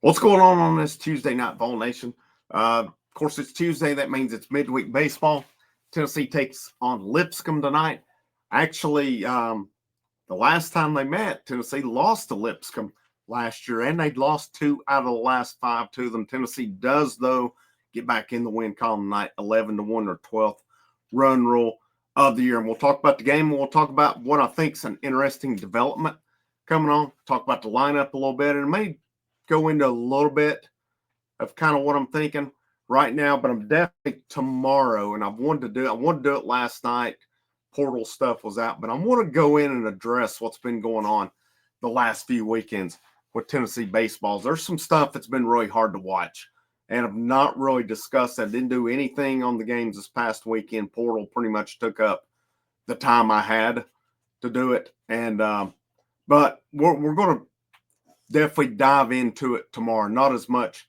What's going on this Tuesday night, Vol Nation? Of course, it's Tuesday. That means it's midweek baseball. Tennessee takes on Lipscomb tonight. Actually, the last time they met, Tennessee lost to Lipscomb last year, and they'd lost 2 out of the last 5 to them. Tennessee does, though, get back in the win column tonight, 11-1, their 12th run rule of the year. And we'll talk about the game, and we'll talk about what I think is an interesting development coming on. Talk about the lineup a little bit, and it may go into a little bit of kind of what I'm thinking right now, but I'm definitely tomorrow, and I wanted to do it last night. Portal stuff was out, but I want to go in and address what's been going on the last few weekends with Tennessee baseballs. There's some stuff that's been really hard to watch, and I've not really discussed that. Didn't do anything on the games this past weekend. Portal pretty much took up the time I had to do it, and but we're going to definitely dive into it tomorrow. Not as much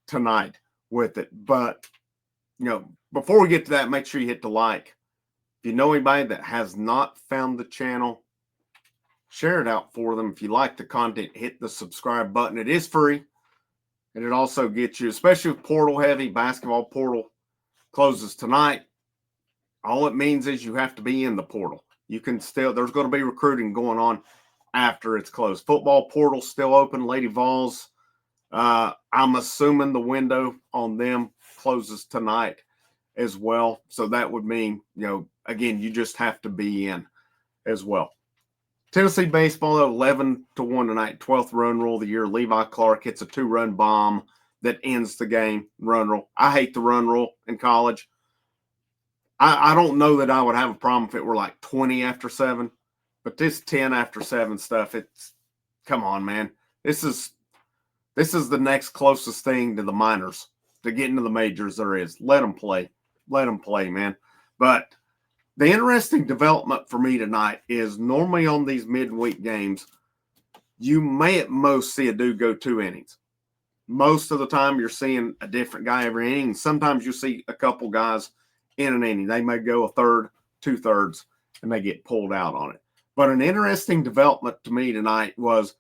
tonight with it, but before we get to that, make sure you hit the like. If you know anybody that has not found the channel, share it out for them. If you like the content, hit the subscribe button. It is free, and it also gets you, especially with portal heavy, basketball portal closes tonight. All it means is you have to be in the portal. You can still, there's going to be recruiting going on after it's closed. Football portal still open. Lady Vols, I'm assuming the window on them closes tonight as well. So that would mean, again, you just have to be in as well. Tennessee baseball, 11-1 tonight, 12th run rule of the year. Levi Clark hits a 2-run bomb that ends the game. Run rule. I hate the run rule in college. I don't know that I would have a problem if it were like 20 after 7. But this 10 after 7 stuff, it's, come on, man. This is the next closest thing to the minors, to getting to the majors there is. Let them play. Let them play, man. But the interesting development for me tonight is normally on these midweek games, you may at most see a dude go 2 innings. Most of the time you're seeing a different guy every inning. Sometimes you see a couple guys in an inning. They may go a third, 2/3, and they get pulled out on it. But an interesting development to me tonight was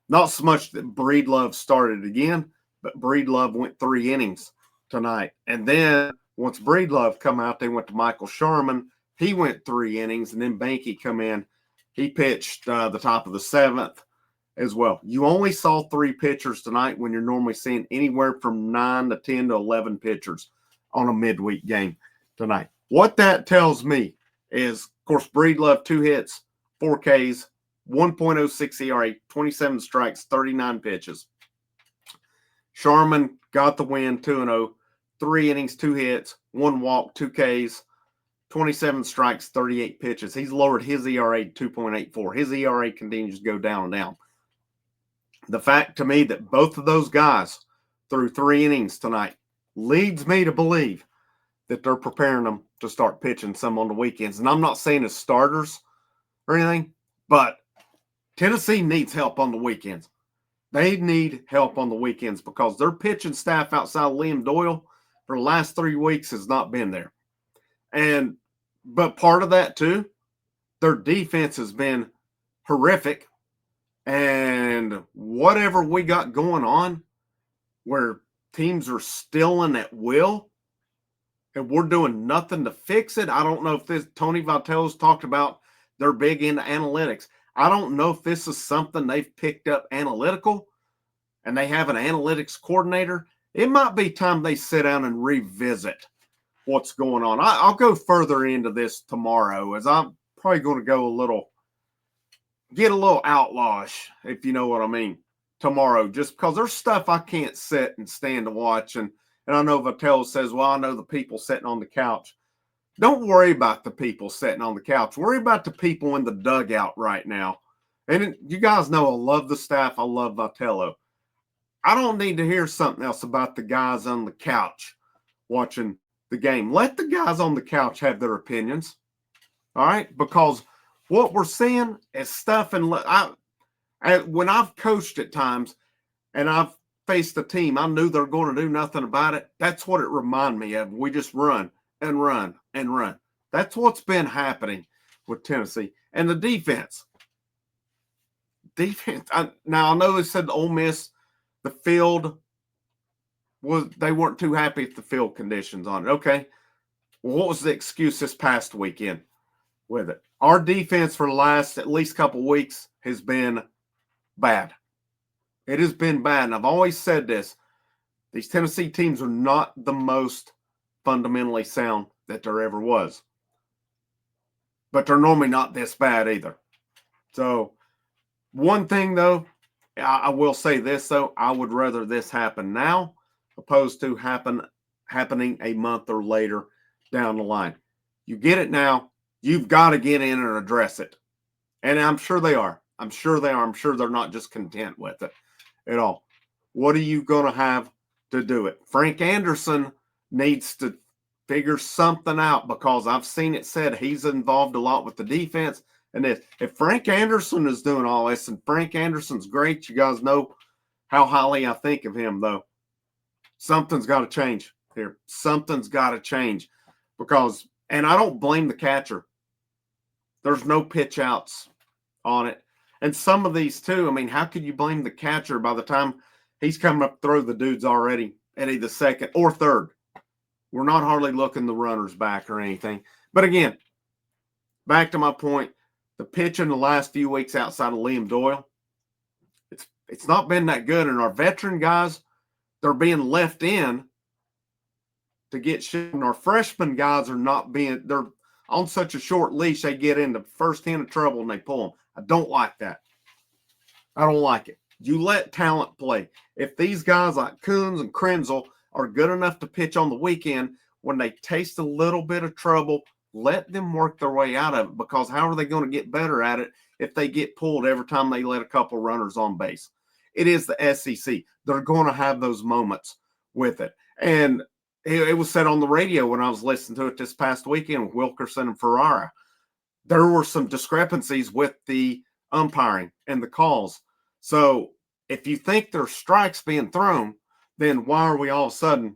not so much that Breedlove started again, but Breedlove went 3 innings tonight. And then once Breedlove come out, they went to Michael Sherman. He went 3 innings, and then Banky come in. He pitched the top of the 7th as well. You only saw 3 pitchers tonight when you're normally seeing anywhere from 9 to 10 to 11 pitchers on a midweek game tonight. What that tells me is, of course, Breedlove 2 hits, 4 Ks, 1.06 ERA, 27 strikes, 39 pitches. Sharman got the win, 2-0, 3 innings, 2 hits, 1 walk, 2 Ks, 27 strikes, 38 pitches. He's lowered his ERA to 2.84. His ERA continues to go down and down. The fact to me that both of those guys threw 3 innings tonight leads me to believe that they're preparing them to start pitching some on the weekends. And I'm not saying as starters or anything, but Tennessee needs help on the weekends. They need help on the weekends because their pitching staff outside of Liam Doyle for the last 3 weeks has not been there. But part of that too, their defense has been horrific. And whatever we got going on where teams are stealing at will and we're doing nothing to fix it. I don't know if this, Tony Vitello's talked about they're big into analytics. I don't know if this is something they've picked up analytical and they have an analytics coordinator. It might be time they sit down and revisit what's going on. I'll go further into this tomorrow, as I'm probably going to go get a little outlawish, if you know what I mean, tomorrow, just because there's stuff I can't sit and stand to watch. And I know Vitello says, well, I know the people sitting on the couch. Don't worry about the people sitting on the couch. Worry about the people in the dugout right now. And you guys know I love the staff. I love Vitello. I don't need to hear something else about the guys on the couch watching the game. Let the guys on the couch have their opinions. All right? Because what we're seeing is stuff, and when I've coached at times and I've faced a team, I knew they're going to do nothing about it. That's what it reminded me of. We just run and run and run. That's what's been happening with Tennessee. And the defense. Now, I know they said Ole Miss, the field they weren't too happy with the field conditions on it. Okay. Well, what was the excuse this past weekend with it? Our defense for the last at least couple weeks has been bad. It has been bad. And I've always said this. These Tennessee teams are not the most fundamentally sound that there ever was. But they're normally not this bad either. So, one thing, though, I will say this, though. I would rather this happen now opposed to happening a month or later down the line. You get it now. You've got to get in and address it. And I'm sure they are. I'm sure they are. I'm sure they're not just content with it at all. What are you going to have to do it? Frank Anderson needs to figure something out, because I've seen it said he's involved a lot with the defense. And if Frank Anderson is doing all this, and Frank Anderson's great, you guys know how highly I think of him, though, something's got to change here. Something's got to change, because, and I don't blame the catcher. There's no pitch outs on it. And some of these too, I mean, how could you blame the catcher by the time he's coming up to throw the dudes already at either second or third? We're not hardly looking the runners back or anything. But again, back to my point, the pitch in the last few weeks outside of Liam Doyle, it's not been that good. And our veteran guys, they're being left in to get shit. And our freshman guys are not being, they're on such a short leash, they get in the first hint of trouble and they pull them. I don't like that. I don't like it. You let talent play. If these guys like Coons and Krenzel are good enough to pitch on the weekend, when they taste a little bit of trouble, let them work their way out of it, because how are they going to get better at it if they get pulled every time they let a couple runners on base? It is the SEC. They're going to have those moments with it. And it was said on the radio when I was listening to it this past weekend with Wilkerson and Ferrara. There were some discrepancies with the umpiring and the calls. So if you think there's strikes being thrown, then why are we all of a sudden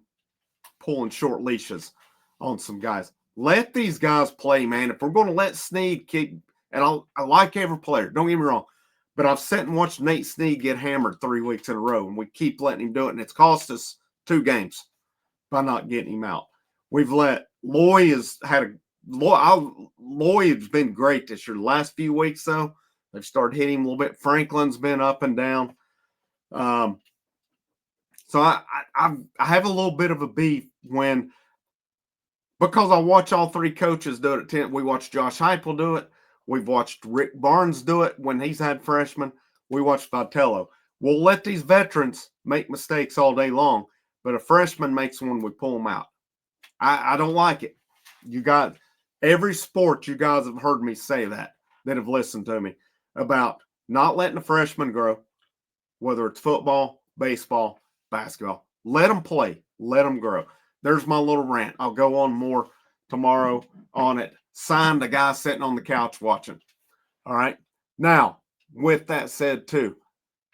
pulling short leashes on some guys? Let these guys play, man. If we're going to let Snead keep, and I like every player, don't get me wrong, but I've sat and watched Nate Snead get hammered 3 weeks in a row, and we keep letting him do it, and it's cost us 2 games by not getting him out. We've let Loy has been great this year. The last few weeks, though, they've started hitting him a little bit. Franklin's been up and down. So I have a little bit of a beef because I watch all 3 coaches do it at 10. We watched Josh Heupel do it. We've watched Rick Barnes do it when he's had freshmen. We watched Vitello. We'll let these veterans make mistakes all day long, but a freshman makes one, we pull them out. I don't like it. You got every sport, you guys have heard me say that have listened to me about not letting a freshman grow, whether it's football, baseball, basketball. Let them play. Let them grow. There's my little rant. I'll go on more tomorrow on it. Signed, the guy sitting on the couch watching. All right. Now, with that said, too,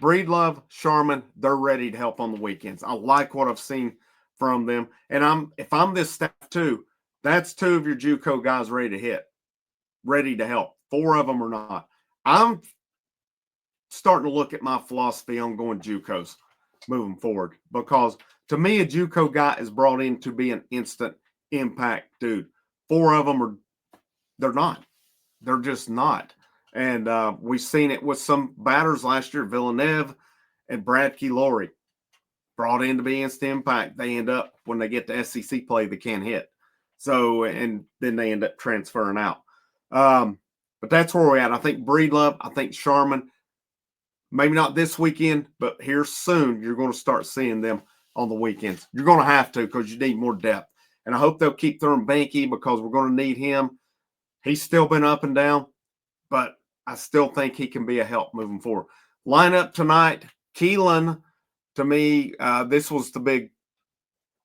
Breedlove, Sharman, they're ready to help on the weekends. I like what I've seen from them. And if I'm this staff too, that's 2 of your JUCO guys ready to hit, ready to help. 4 of them are not. I'm starting to look at my philosophy on going JUCOs moving forward, because to me, a JUCO guy is brought in to be an instant impact dude. 4 of them they're not. They're just not. And we've seen it with some batters last year, Villeneuve and Bradkey Laurie, brought in to be instant impact. They end up, when they get to SEC play, they can't hit. So, and then they end up transferring out. But that's where we're at. I think Breedlove, I think Sharman, maybe not this weekend, but here soon, you're going to start seeing them on the weekends. You're going to have to, because you need more depth. And I hope they'll keep throwing Banky, because we're going to need him. He's still been up and down, but I still think he can be a help moving forward. Lineup tonight, Keelan, to me, this was the big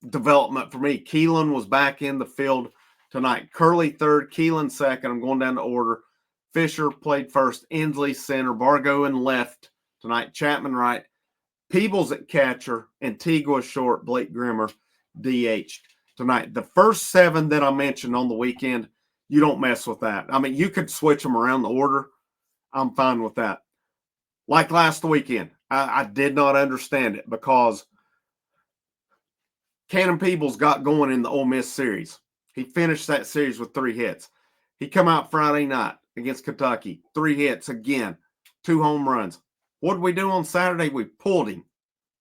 development for me. Keelan was back in the field tonight. Curley third, Keelan second. I'm going down the order. Fisher played first. Inslee center. Bargo in left tonight. Chapman right. Peebles at catcher. Antigua short. Blake Grimmer DH tonight. The first 7 that I mentioned on the weekend, you don't mess with that. I mean, you could switch them around the order. I'm fine with that. Like last weekend, I did not understand it because Cannon Peebles got going in the Ole Miss series. He finished that series with 3 hits. He come out Friday night against Kentucky, 3 hits again, 2 home runs. What did we do on Saturday? We pulled him.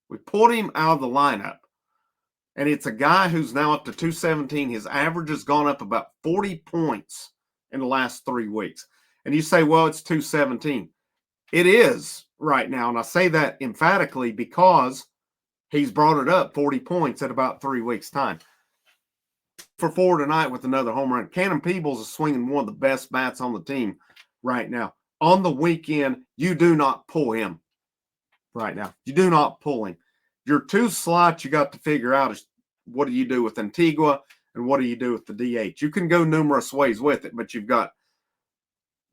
We pulled him out of the lineup. And it's a guy who's now up to 217. His average has gone up about 40 points in the last 3 weeks. And you say, well, it's 217. It is right now. And I say that emphatically because he's brought it up 40 points at about 3 weeks' time. For 4 tonight with another home run. Cannon Peebles is swinging one of the best bats on the team right now. On the weekend, you do not pull him right now. You do not pull him. Your 2 slots you got to figure out is what do you do with Antigua and what do you do with the DH? You can go numerous ways with it, but you've got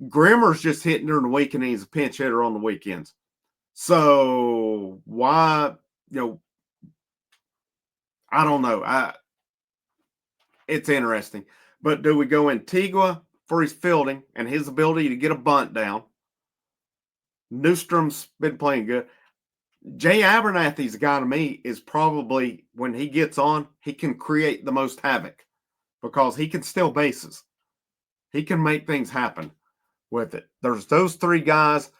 Grimmer's just hitting during the weekend and he's a pinch hitter on the weekends. So why, I don't know. It's interesting. But do we go Antigua for his fielding and his ability to get a bunt down? Newstrom's been playing good. Jay Abernathy's guy to me is probably, when he gets on, he can create the most havoc because he can steal bases. He can make things happen with it. There's those 3 guys.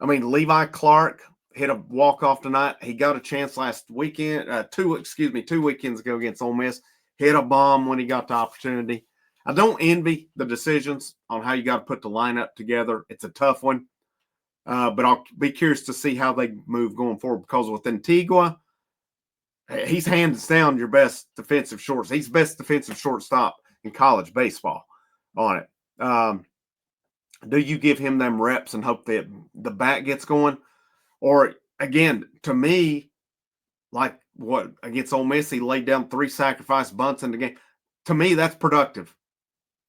I mean, Levi Clark hit a walk-off tonight. He got a chance last weekend, 2 weekends ago against Ole Miss. Hit a bomb when he got the opportunity. I don't envy the decisions on how you got to put the lineup together. It's a tough one. But I'll be curious to see how they move going forward because with Antigua, he's hands down your best defensive shortstop. He's best defensive shortstop in college baseball on it. Do you give him them reps and hope that the bat gets going? Or, again, to me, like what against Ole Miss, he laid down 3 sacrifice bunts in the game. To me, that's productive.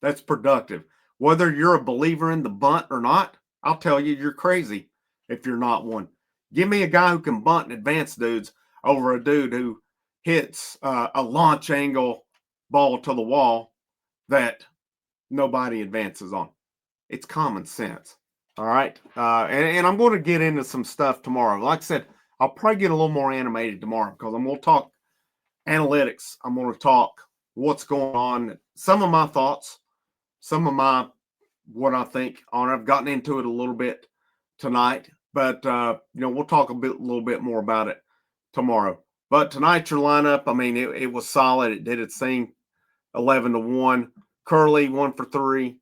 That's productive. Whether you're a believer in the bunt or not, I'll tell you, you're crazy if you're not one. Give me a guy who can bunt and advance dudes over a dude who hits a launch angle ball to the wall that nobody advances on. It's common sense. All right. And I'm going to get into some stuff tomorrow. Like I said, I'll probably get a little more animated tomorrow because I'm going to talk analytics. I'm going to talk what's going on, some of my thoughts, some of what I think on it. I've gotten into it a little bit tonight, but we'll talk a little bit more about it tomorrow. But tonight, your lineup, I mean, it was solid. It did its thing, 11-1. Curley 1 for 3.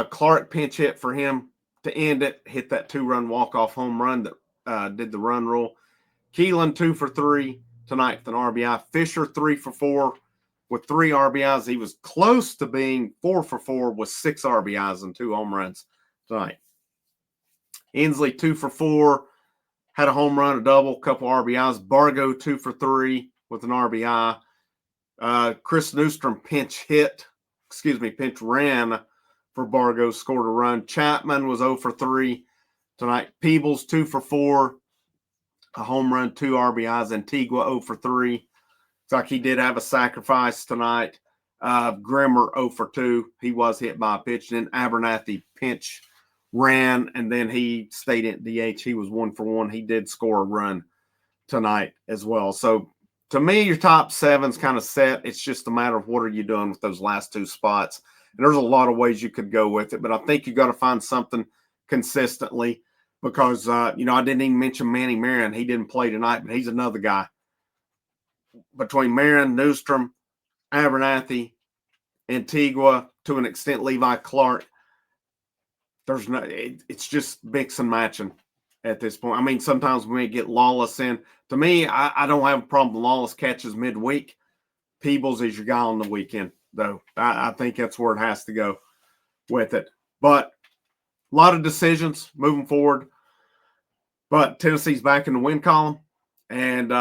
Clark pinch hit for him to end it. Hit that 2-run walk-off home run that did the run rule. Keelan 2 for 3 tonight with an RBI. Fisher 3 for 4. With 3 RBIs, he was close to being 4 for 4 with 6 RBIs and 2 home runs tonight. Inslee 2 for 4, had a home run, a double, couple RBIs. Bargo 2 for 3 with an RBI. Chris Newstrom pinch ran for Bargo, scored a run. Chapman was 0 for 3 tonight. Peebles 2 for 4, a home run, 2 RBIs. Antigua 0 for 3. It's like he did have a sacrifice tonight. Grimmer 0 for 2. He was hit by a pitch. And then Abernathy pinch ran, and then he stayed at DH. He was 1 for 1. He did score a run tonight as well. So, to me, your top 7's kind of set. It's just a matter of what are you doing with those last 2 spots. And there's a lot of ways you could go with it, but I think you got to find something consistently because, I didn't even mention Manny Marion. He didn't play tonight, but he's another guy. Between Marion, Newstrom, Abernathy, Antigua, to an extent Levi Clark, it's just mix and matching at this point. I mean, sometimes we may get Lawless in. To me, I don't have a problem. Lawless catches midweek. Peebles is your guy on the weekend, though. I think that's where it has to go with it. But a lot of decisions moving forward. But Tennessee's back in the win column. And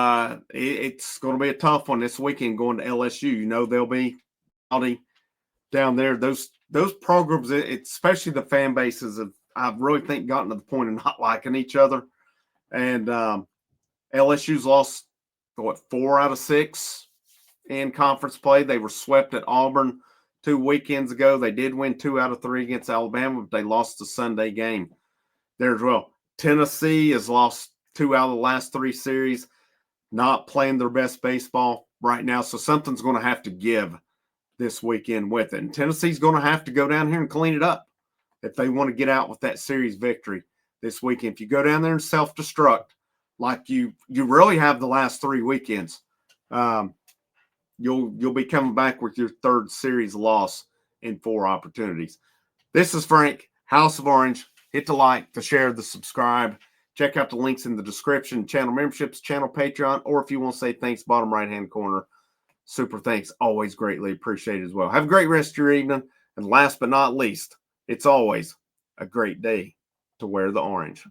it's going to be a tough one this weekend going to LSU. They'll be down there. Those programs, especially the fan bases, I really think gotten to the point of not liking each other. And LSU's lost, 4 out of 6 in conference play. They were swept at Auburn 2 weekends ago. They did win 2 out of 3 against Alabama, but they lost the Sunday game there as well. Tennessee has lost 2 out of the last 3 series, not playing their best baseball right now. So something's going to have to give this weekend with it. And Tennessee's going to have to go down here and clean it up if they want to get out with that series victory this weekend. If you go down there and self-destruct like you really have the last 3 weekends, you'll be coming back with your 3rd series loss in 4 opportunities. This is Frank, House of Orange. Hit the like, the share, the subscribe. Check out the links in the description, channel memberships, channel Patreon, or if you want to say thanks, bottom right-hand corner, super thanks. Always greatly appreciated as well. Have a great rest of your evening. And last but not least, it's always a great day to wear the orange.